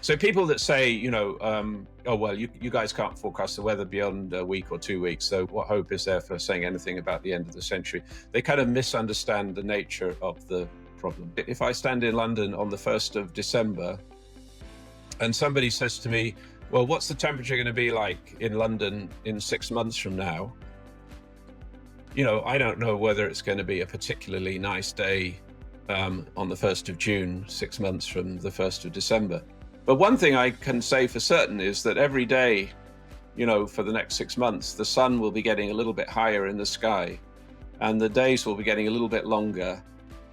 So people that say, oh, well, you guys can't forecast the weather beyond a week or 2 weeks. So what hope is there for saying anything about the end of the century? They kind of misunderstand the nature of the problem. If I stand in London on the 1st of December and somebody says to me, well, what's the temperature going to be like in London in 6 months from now? I don't know whether it's going to be a particularly nice day on the 1st of June, 6 months from the 1st of December. But one thing I can say for certain is that every day, for the next 6 months, the sun will be getting a little bit higher in the sky and the days will be getting a little bit longer.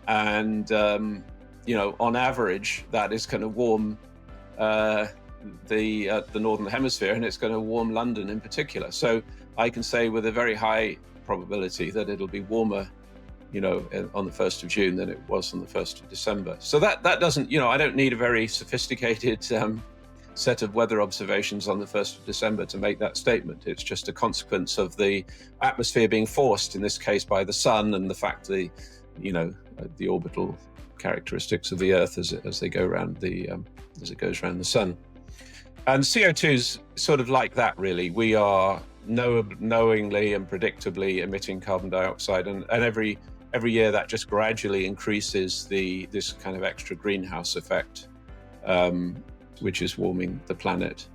And, on average, that is going to warm the Northern Hemisphere, and it's going to warm London in particular. So I can say with a very high probability that it'll be warmer on the 1st of June than it was on the 1st of December. So that doesn't, I don't need a very sophisticated set of weather observations on the 1st of December to make that statement. It's just a consequence of the atmosphere being forced, in this case, by the sun, and the fact the orbital characteristics of the Earth as they go around as it goes around the sun. And CO2 is sort of like that, really. We are knowingly and predictably emitting carbon dioxide, and every year that just gradually increases this kind of extra greenhouse effect, which is warming the planet.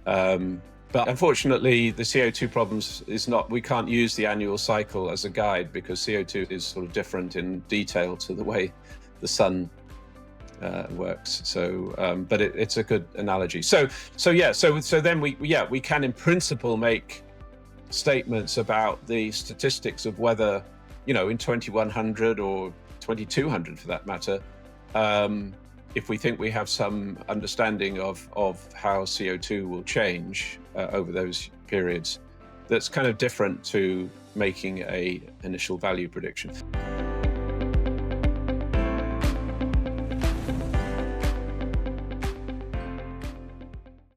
But unfortunately, the CO2 problems we can't use the annual cycle as a guide, because CO2 is sort of different in detail to the way the sun works. So, but it's a good analogy. So then we can in principle make statements about the statistics of weather, in 2100 or 2200 for that matter, if we think we have some understanding of how CO2 will change over those periods. That's kind of different to making a initial value prediction.